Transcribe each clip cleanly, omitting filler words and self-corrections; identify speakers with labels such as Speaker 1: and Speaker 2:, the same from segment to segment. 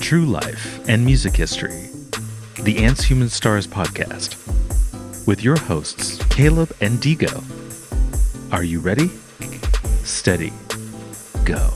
Speaker 1: true life, and music history. The Ants Human Stars podcast with your hosts, Caleb and Digo. Are you ready? Steady. Go.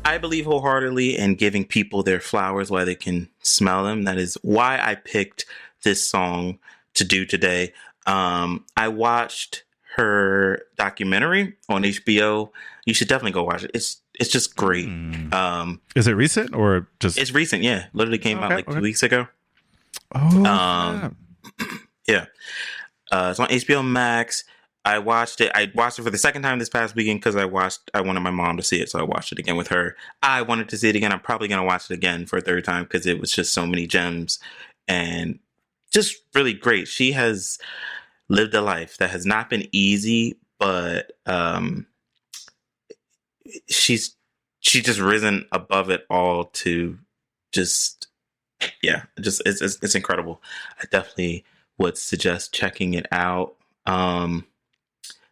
Speaker 2: I believe wholeheartedly in giving people their flowers while they can smell them. That is why I picked this song to do today. I watched her documentary on HBO. You should definitely go watch it. It's just great.
Speaker 1: Is it recent or just?
Speaker 2: It's recent, yeah. Literally came out like 2 weeks ago.
Speaker 1: Oh,
Speaker 2: Yeah. It's on HBO Max. I watched it for the second time this past weekend because I wanted my mom to see it, so I watched it again with her. I wanted to see it again. I'm probably going to watch it again for a third time because it was just so many gems and just really great. She has lived a life that has not been easy, but she's just risen above it all to it's incredible. I definitely would suggest checking it out.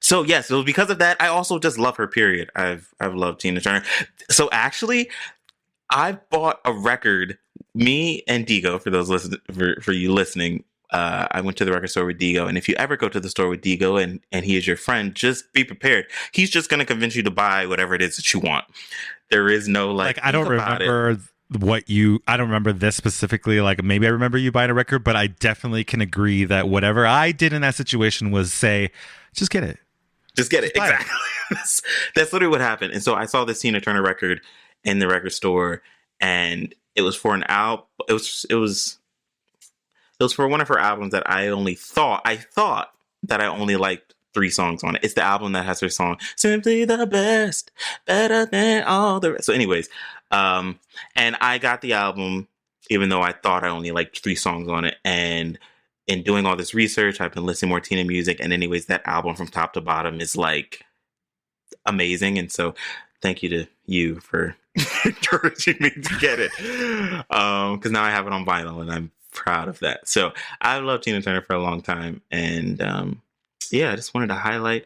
Speaker 2: So yes, it was because of that. I also just love her. Period. I've loved Tina Turner. So actually, I bought a record. Me and Digo, for those for you listening, I went to the record store with Digo, and if you ever go to the store with Digo and he is your friend, just be prepared. He's just going to convince you to buy whatever it is that you want. There is no like
Speaker 1: I don't remember I don't remember this specifically. Like maybe I remember you buying a record, but I definitely can agree that whatever I did in that situation was say, just get it.
Speaker 2: Just get it. Exactly. That's literally what happened. And so I saw this Tina Turner record in the record store, and it was for an album. It was for one of her albums that I thought that I only liked 3 songs on it. It's the album that has her song "Simply the Best," better than all the rest. So, anyways, and I got the album even though I thought I only liked 3 songs on it, and in doing all this research, I've been listening more Tina music, and anyways, that album from top to bottom is like amazing. And so thank you to you for encouraging me to get it. Because now I have it on vinyl and I'm proud of that. So I've loved Tina Turner for a long time. And I just wanted to highlight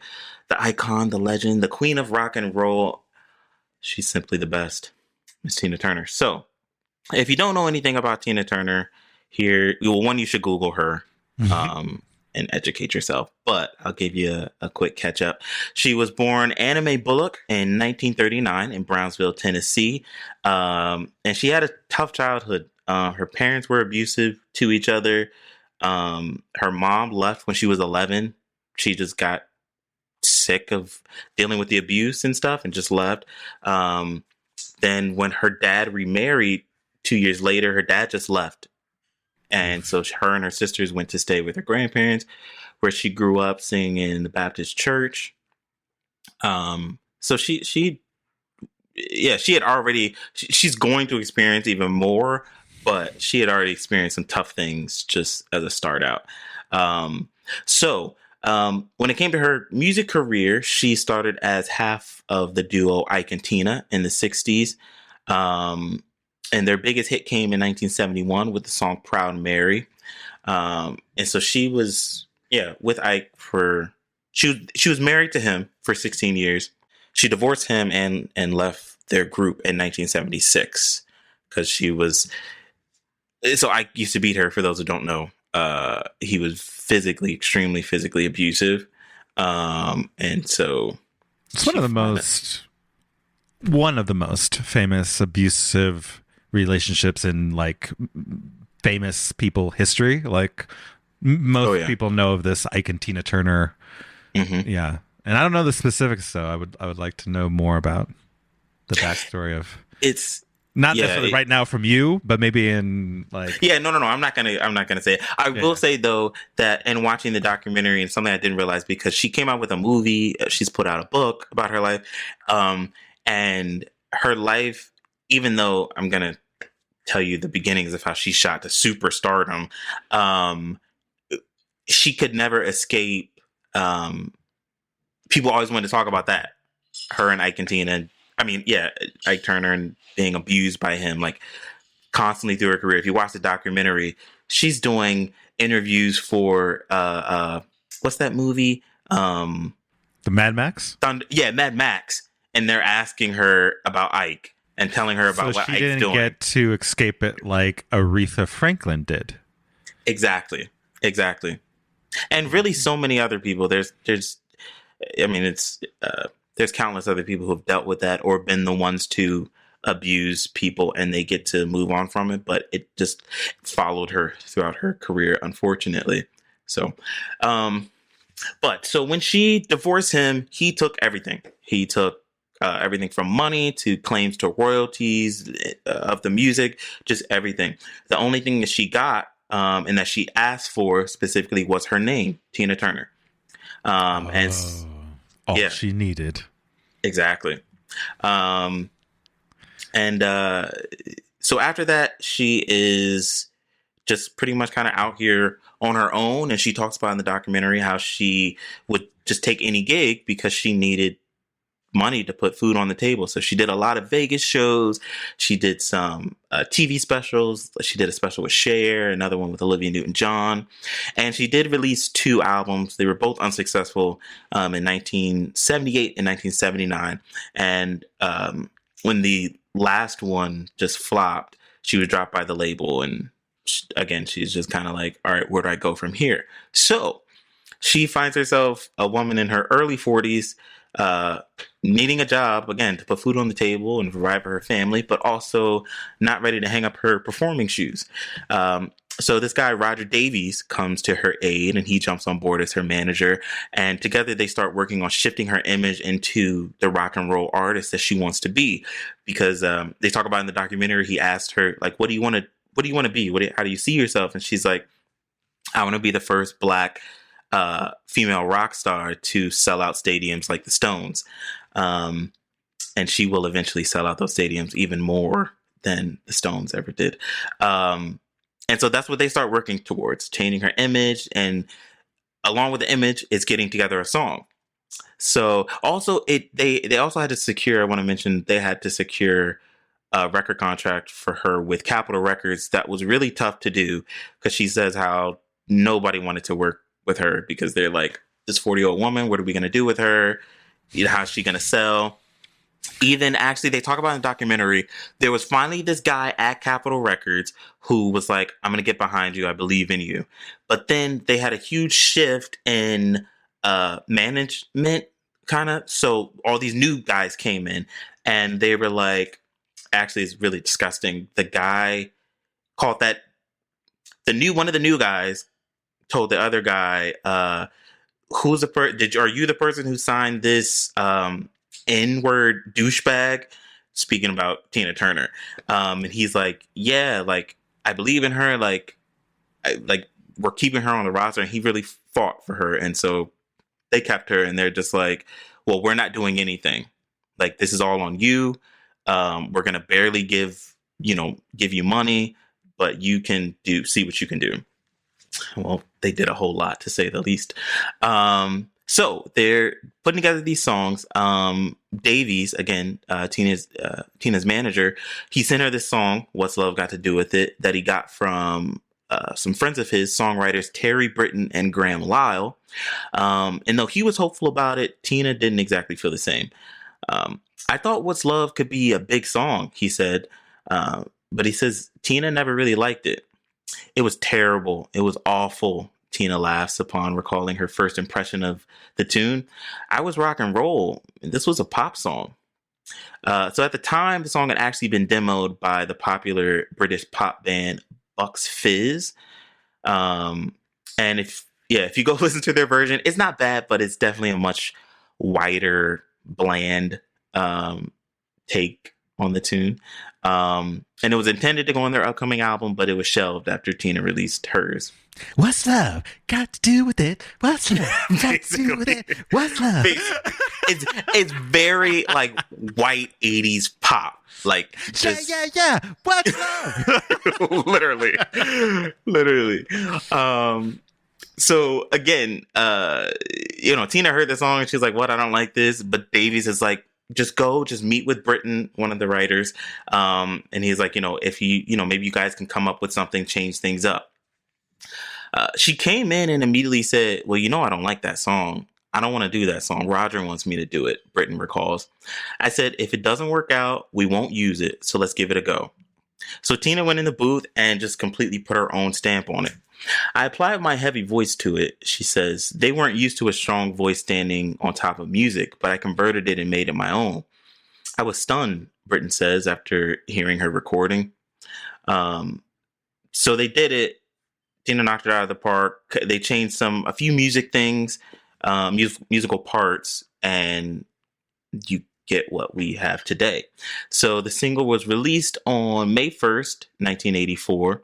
Speaker 2: the icon, the legend, the queen of rock and roll. She's simply the best, Miss Tina Turner. So if you don't know anything about Tina Turner, you should Google her. And educate yourself. But I'll give you a quick catch up. She was born Anna Mae Bullock in 1939 in Brownsville, Tennessee. And she had a tough childhood. Her parents were abusive to each other. Her mom left when she was 11. She just got sick of dealing with the abuse and stuff and just left. Then when her dad remarried 2 years later, her dad just left. And so her and her sisters went to stay with her grandparents, where she grew up singing in the Baptist church. So she had already, she's going to experience even more, but she had already experienced some tough things just as a start out. When it came to her music career, she started as half of the duo Ike and Tina in the 60s. And their biggest hit came in 1971 with the song Proud Mary. And so she was, with Ike she was married to him for 16 years. She divorced him and left their group in 1976 because so Ike used to beat her, for those who don't know. He was extremely physically abusive. And so
Speaker 1: it's one of the most famous abusive relationships in like famous people history. Like most people know of this Ike and Tina Turner. Mm-hmm. Yeah. And I don't know the specifics, so I would like to know more about the backstory of it's not necessarily right now from you, but maybe in like
Speaker 2: no. I'm not gonna say it. I will say though that in watching the documentary, and something I didn't realize, because she came out with a movie, she's put out a book about her life, and her life, even though I'm gonna tell you the beginnings of how she shot to superstardom, she could never escape. People always wanted to talk about that. Her and Ike and Tina. Ike Turner and being abused by him. Like constantly through her career. If you watch the documentary, she's doing interviews for what's that movie?
Speaker 1: The Mad Max?
Speaker 2: Mad Max. And they're asking her about Ike and telling her about what Ike's doing.
Speaker 1: So she didn't get to escape it like Aretha Franklin did.
Speaker 2: Exactly. And really so many other people. There's countless other people who've dealt with that or been the ones to abuse people and they get to move on from it, but it just followed her throughout her career, unfortunately. So, so when she divorced him, he took everything. He took everything from money to claims to royalties of the music, just everything. The only thing that she got and that she asked for specifically was her name, Tina Turner.
Speaker 1: She needed.
Speaker 2: Exactly. So after that, she is just pretty much kind of out here on her own. And she talks about in the documentary how she would just take any gig because she needed money to put food on the table. So she did a lot of Vegas shows. She did some TV specials. She did a special with Cher, another one with Olivia Newton-John. And she did release 2 albums. They were both unsuccessful in 1978 and 1979. And when the last one just flopped, she was dropped by the label. And again, she's just kind of like, all right, where do I go from here? So she finds herself a woman in her early 40s, needing a job, again, to put food on the table and provide for her family, but also not ready to hang up her performing shoes. So this guy, Roger Davies, comes to her aid and he jumps on board as her manager. And together they start working on shifting her image into the rock and roll artist that she wants to be. Because they talk about in the documentary, he asked her, like, what do you want to be? How do you see yourself? And she's like, I want to be the first Black female rock star to sell out stadiums like the Stones. And she will eventually sell out those stadiums even more than the Stones ever did. And so that's what they start working towards, changing her image. And along with the image, it's getting together a song. So also they also had to secure, I want to mention, they had to secure a record contract for her with Capitol Records. That was really tough to do because she says how nobody wanted to work with her because they're like, this 40-year-old woman, what are we going to do with her? How's she going to sell? Even actually, they talk about in the documentary, there was finally this guy at Capitol Records who was like, I'm going to get behind you. I believe in you. But then they had a huge shift in management, kind of. So all these new guys came in and they were like, actually, it's really disgusting. The guy called that one of the new guys told the other guy, are you the person who signed this N-word douchebag? Speaking about Tina Turner. And he's like, yeah, like, I believe in her. Like we're keeping her on the roster. And he really fought for her. And so they kept her and they're just like, well, we're not doing anything. Like, this is all on you. We're going to barely give you money, but you can see what you can do. Well, they did a whole lot, to say the least. So they're putting together these songs. Davies, again, Tina's manager, he sent her this song, What's Love Got to Do With It, that he got from some friends of his, songwriters Terry Britten and Graham Lyle. And though he was hopeful about it, Tina didn't exactly feel the same. I thought What's Love could be a big song, he said. But he says Tina never really liked it. It was terrible. It was awful. Tina laughs upon recalling her first impression of the tune. I was rock and roll. This was a pop song. So at the time, the song had actually been demoed by the popular British pop band Bucks Fizz. And if you go listen to their version, it's not bad, but it's definitely a much whiter, bland take on the tune. And it was intended to go on their upcoming album, but it was shelved after Tina released hers.
Speaker 1: What's love got to do with it? What's love got to do with it? What's love?
Speaker 2: It's very like white 80s pop. Like just...
Speaker 1: yeah. What's love?
Speaker 2: Literally. So again, Tina heard the song and she's like, "What? I don't like this." But Davies is like, just meet with Britten, one of the writers. And he's like, if maybe you guys can come up with something, change things up. She came in and immediately said, well, I don't like that song. I don't want to do that song. Roger wants me to do it, Britten recalls. I said, if it doesn't work out, we won't use it. So let's give it a go. So Tina went in the booth and just completely put her own stamp on it. I applied my heavy voice to it, she says. They weren't used to a strong voice standing on top of music, but I converted it and made it my own. I was stunned, Britten says, after hearing her recording. So they did it. Tina knocked it out of the park. They changed a few music things, musical parts, and you get what we have today. So the single was released on May 1st, 1984.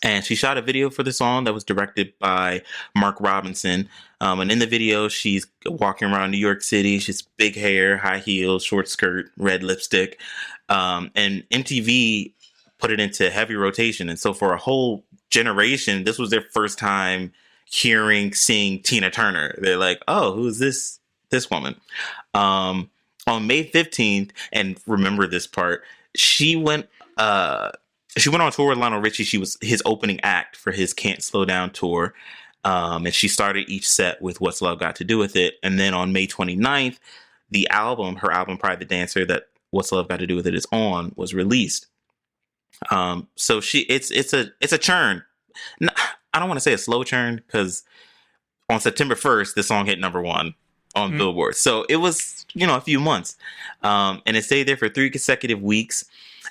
Speaker 2: And she shot a video for the song that was directed by Mark Robinson. And in the video, she's walking around New York City. She's big hair, high heels, short skirt, red lipstick. And MTV put it into heavy rotation. And so for a whole generation, this was their first time seeing Tina Turner. They're like, oh, who is this woman? On May 15th, and remember this part, she went on tour with Lionel Richie. She was his opening act for his Can't Slow Down tour. And she started each set with What's Love Got to Do With It. And then on May 29th, her album Private Dancer, that What's Love Got to Do With It is on, was released. So it's a churn. I don't want to say a slow churn, because on September 1st, the song hit number 1 on Billboard. So it was, a few months. And it stayed there for 3 consecutive weeks.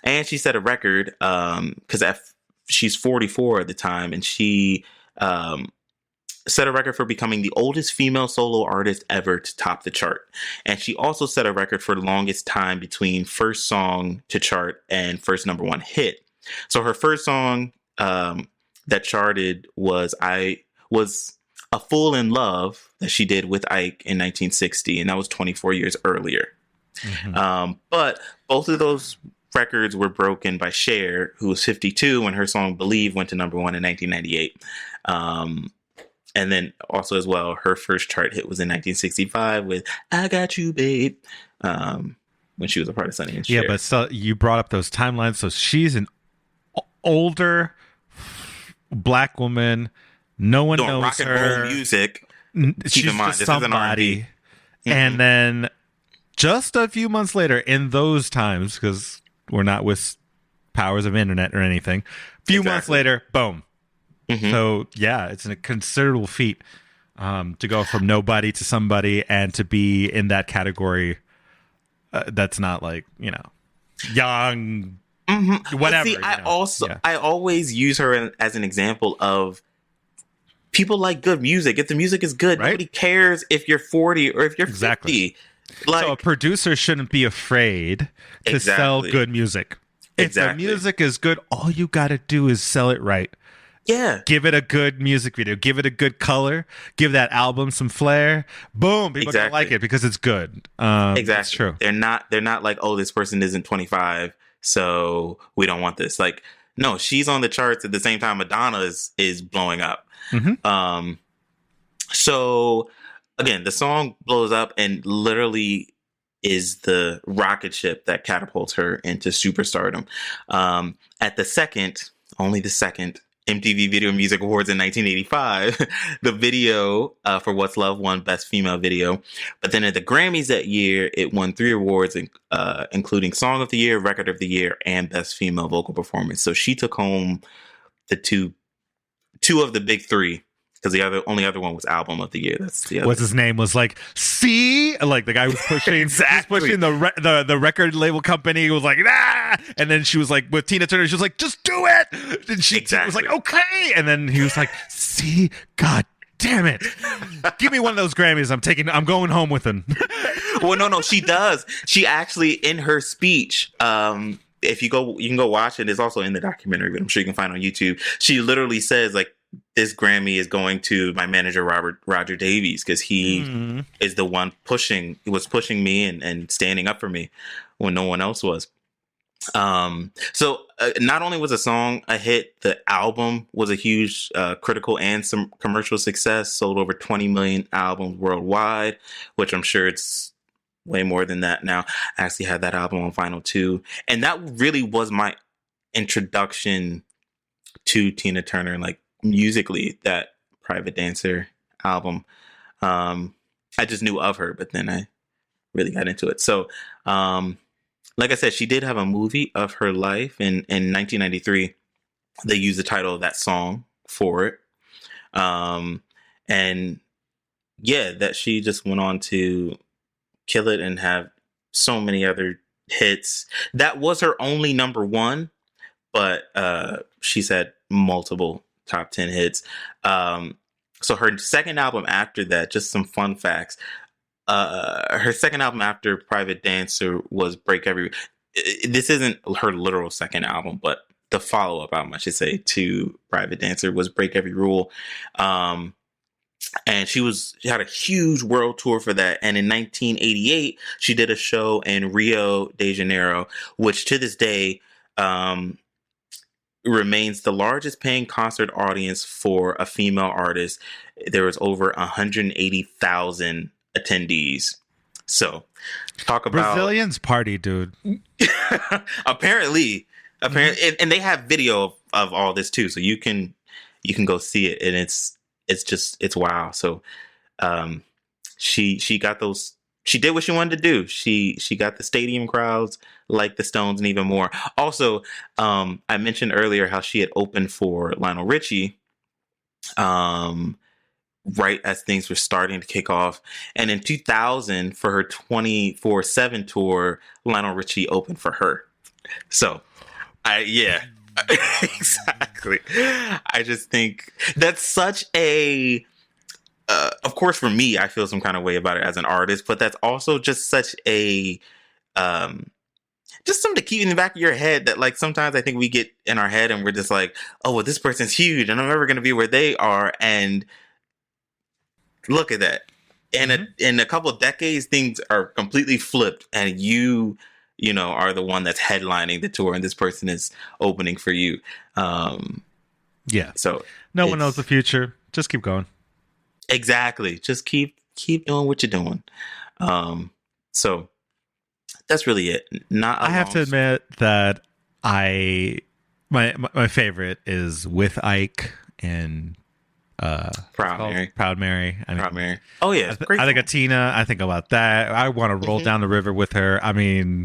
Speaker 2: And she set a record, because she's 44 at the time, and she set a record for becoming the oldest female solo artist ever to top the chart. And she also set a record for the longest time between first song to chart and first number 1 hit. So her first song that charted was A Fool in Love, that she did with Ike in 1960, and that was 24 years earlier. Mm-hmm. But both of those records were broken by Cher, who was 52 when her song Believe went to number 1 in 1998. And then also as well, her first chart hit was in 1965 with I Got You, Babe, when she was a part of Sonny and Cher.
Speaker 1: Yeah, but so you brought up those timelines. So she's an older black woman. No one knows
Speaker 2: rock and
Speaker 1: her.
Speaker 2: roll music.
Speaker 1: Keep in mind, this is an R&B. Mm-hmm. And then just a few months later, in those times, because we're not with powers of internet or anything, a few months later, boom. Mm-hmm. So yeah, it's a considerable feat to go from nobody to somebody, and to be in that category. That's not like, young, whatever.
Speaker 2: See, I always use her as an example of people like good music. If the music is good, right? Nobody cares if you're 40 or if you're 50.
Speaker 1: So a producer shouldn't be afraid to sell good music. If the music is good, all you got to do is sell it right.
Speaker 2: Yeah.
Speaker 1: Give it a good music video. Give it a good color. Give that album some flair. Boom. People gonna like it because it's good.
Speaker 2: Exactly.
Speaker 1: That's true.
Speaker 2: They're not like, oh, this person isn't 25, so we don't want this. Like, no, she's on the charts at the same time Madonna is blowing up. Mm-hmm. So again, the song blows up and literally is the rocket ship that catapults her into superstardom. At only the second MTV Video Music Awards in 1985, the video for What's Love won Best Female Video. But then at the Grammys that year, it won 3 awards, including Song of the Year, Record of the Year, and Best Female Vocal Performance. So she took home the two of the big 3. Because the only other one was Album of the Year. That's the other.
Speaker 1: What's his name? Was like, see, like the guy was pushing, pushing the record label company was like, ah, and then she was like, with Tina Turner, she was like, just do it. And she was like, okay, and then he was like, see, God damn it, give me one of those Grammys. I'm going home with them.
Speaker 2: Well, no, she does. She actually, in her speech, if you can go watch it. It's also in the documentary, but I'm sure you can find it on YouTube. She literally says, like, this Grammy is going to my manager, Roger Davies, because he is the one pushing me and standing up for me when no one else was. So not only was the song a hit, the album was a huge critical and some commercial success, sold over 20 million albums worldwide, which I'm sure it's way more than that now. I actually had that album on vinyl too, and that really was my introduction to Tina Turner, like musically. That Private Dancer album, I just knew of her, but then I really got into it. So, like I said, she did have a movie of her life in 1993. They used the title of that song for it. And yeah, that she just went on to kill it and have so many other hits. That was her only number one, but she's had multiple top 10 hits. So her second album after that, just some fun facts. Her second album after Private Dancer was Break Every. This isn't her literal second album, but the follow-up album, I should say, to Private Dancer was Break Every Rule. And she had a huge world tour for that. And in 1988, she did a show in Rio de Janeiro, which to this day remains the largest paying concert audience for a female artist. There was over 180,000 attendees. So talk about
Speaker 1: Brazilians party, dude.
Speaker 2: apparently, and they have video of all this too, so you can go see it, and it's wow. So she got those. She did what she wanted to do. She got the stadium crowds like the Stones and even more. Also, I mentioned earlier how she had opened for Lionel Richie right as things were starting to kick off. And in 2000, for her 24/7 tour, Lionel Richie opened for her. So, exactly. I just think that's such a... of course, for me, I feel some kind of way about it as an artist, but that's also just such a... just something to keep in the back of your head that, like, sometimes I think we get in our head and we're just like, oh, well, this person's huge and I'm never going to be where they are. And look at that. And in a couple of decades, things are completely flipped, and you are the one that's headlining the tour, and this person is opening for you.
Speaker 1: Yeah.
Speaker 2: So
Speaker 1: no one knows the future. Just keep going.
Speaker 2: Exactly. Just keep doing what you're doing. So that's really it.
Speaker 1: I have to admit that my favorite is With Ike and
Speaker 2: Proud Mary.
Speaker 1: Proud Mary.
Speaker 2: Proud Mary. Oh yeah,
Speaker 1: I think of Tina. I think about that. I want to roll down the river with her. I mean,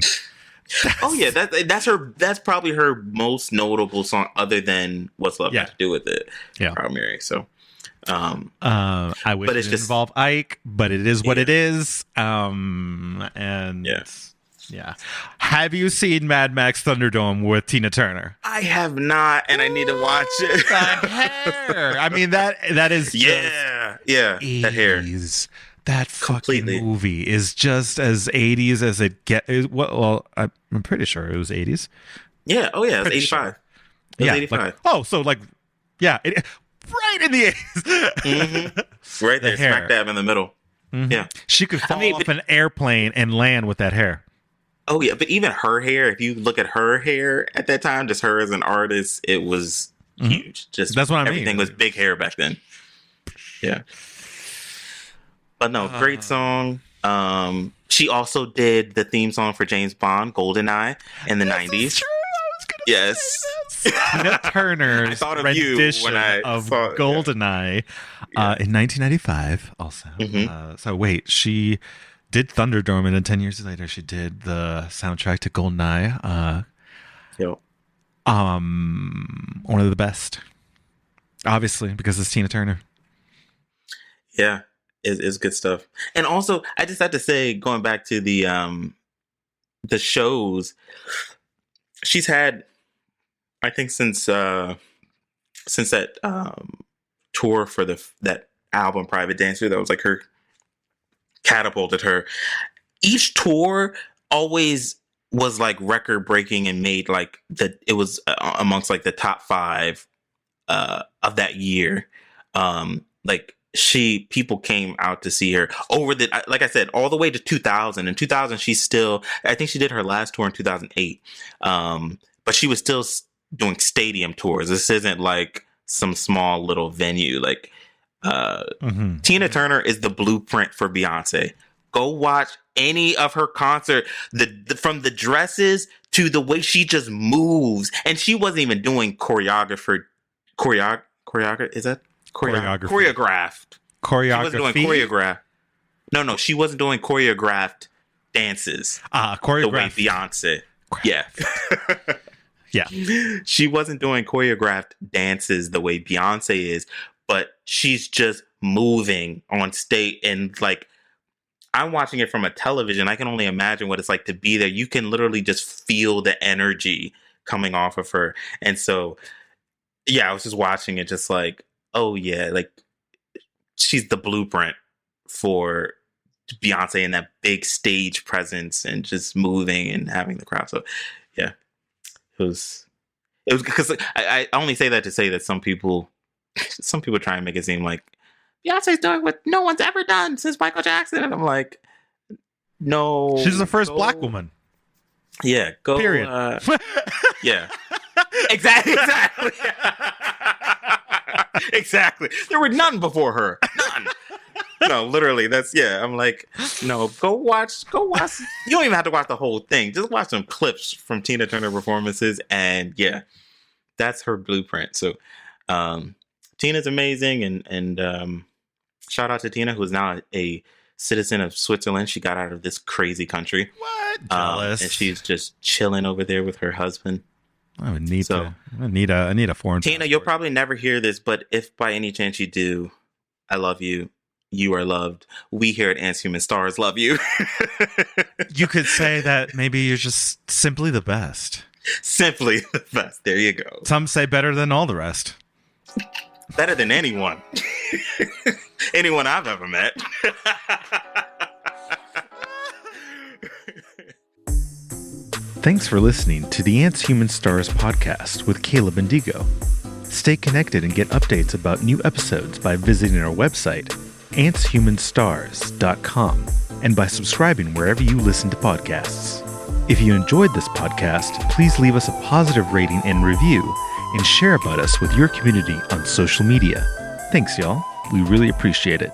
Speaker 2: oh yeah, that's her. That's probably her most notable song, other than What's Love Got to Do with It.
Speaker 1: Yeah,
Speaker 2: Proud Mary. So,
Speaker 1: I wish it didn't involve Ike, but it is what it is. And yeah. Have you seen Mad Max Thunderdome with Tina Turner?
Speaker 2: I have not, and I need to watch it.
Speaker 1: The hair. I mean, that is
Speaker 2: yeah, that hair.
Speaker 1: That fucking movie is just as 80s as it gets. Well, I'm pretty sure it was 80s.
Speaker 2: Yeah. Oh yeah, it was 85. Sure. It was 85.
Speaker 1: Right in the 80s.
Speaker 2: Right there, smack dab in the middle. Yeah,
Speaker 1: she could fall off an airplane and land with that hair.
Speaker 2: Oh yeah, but even her hair, if you look at her hair at that time, just her as an artist, it was huge. Just
Speaker 1: that's what I mean.
Speaker 2: Everything was big hair back then. Yeah. But no, great song. She also did the theme song for James Bond, GoldenEye, in the 90s.
Speaker 1: True. I was gonna
Speaker 2: yes.
Speaker 1: Tina Turner's rendition of GoldenEye in 1995 also. So wait, she did Thunderdome, and then 10 years later she did the soundtrack to GoldenEye. One of the best, obviously, because it's Tina Turner.
Speaker 2: Yeah, it's good stuff. And also, I just have to say, going back to the shows, she's had, I think, since that tour for that album Private Dancer, that was like her catapulted her. Each tour always was like record breaking and made like it was amongst like the top 5 of that year. Like people came out to see her over like I said, all the way to 2000. In 2000, I think she did her last tour in 2008. But she was still doing stadium tours. This isn't like some small little venue. Like Tina Turner is the blueprint for Beyonce. Go watch any of her concert, from the dresses to the way she just moves, and she wasn't even doing choreographed. Is that choreographed? She wasn't doing choreographed. No, she wasn't doing choreographed dances.
Speaker 1: Choreographed.
Speaker 2: The way Beyonce. Yeah.
Speaker 1: Yeah.
Speaker 2: She wasn't doing choreographed dances the way Beyonce is, but she's just moving on stage. And like, I'm watching it from a television. I can only imagine what it's like to be there. You can literally just feel the energy coming off of her. And so, yeah, I was just watching it just like, oh yeah, like she's the blueprint for Beyonce and that big stage presence and just moving and having the crowd. So yeah, it was because I only say that to say that some people try and make it seem like Beyonce's doing what no one's ever done since Michael Jackson. And I'm like, no.
Speaker 1: She's the first black woman.
Speaker 2: Yeah. Go.
Speaker 1: Period.
Speaker 2: Yeah. Exactly. Exactly. There were none before her. None. No, literally. I'm like, no, go watch. You don't even have to watch the whole thing. Just watch some clips from Tina Turner performances. And yeah, that's her blueprint. So, Tina's amazing. And shout out to Tina, who is now a citizen of Switzerland. She got out of this crazy country.
Speaker 1: What? Jealous.
Speaker 2: And she's just chilling over there with her husband.
Speaker 1: I would need I need a foreign
Speaker 2: Tina,
Speaker 1: passport.
Speaker 2: you'll probably never hear this, but if by any chance you do, I love you. You are loved. We here at Ants Human Stars love you.
Speaker 1: You could say that maybe you're just simply the best.
Speaker 2: Simply the best. There you go.
Speaker 1: Some say better than all the rest.
Speaker 2: Better than anyone. Anyone I've ever met.
Speaker 1: Thanks for listening to the Ants Human Stars podcast with Caleb and Digo. Stay connected and get updates about new episodes by visiting our website, antshumanstars.com, and by subscribing wherever you listen to podcasts. If you enjoyed this podcast, please leave us a positive rating and review, and share about us with your community on social media. Thanks, y'all. We really appreciate it.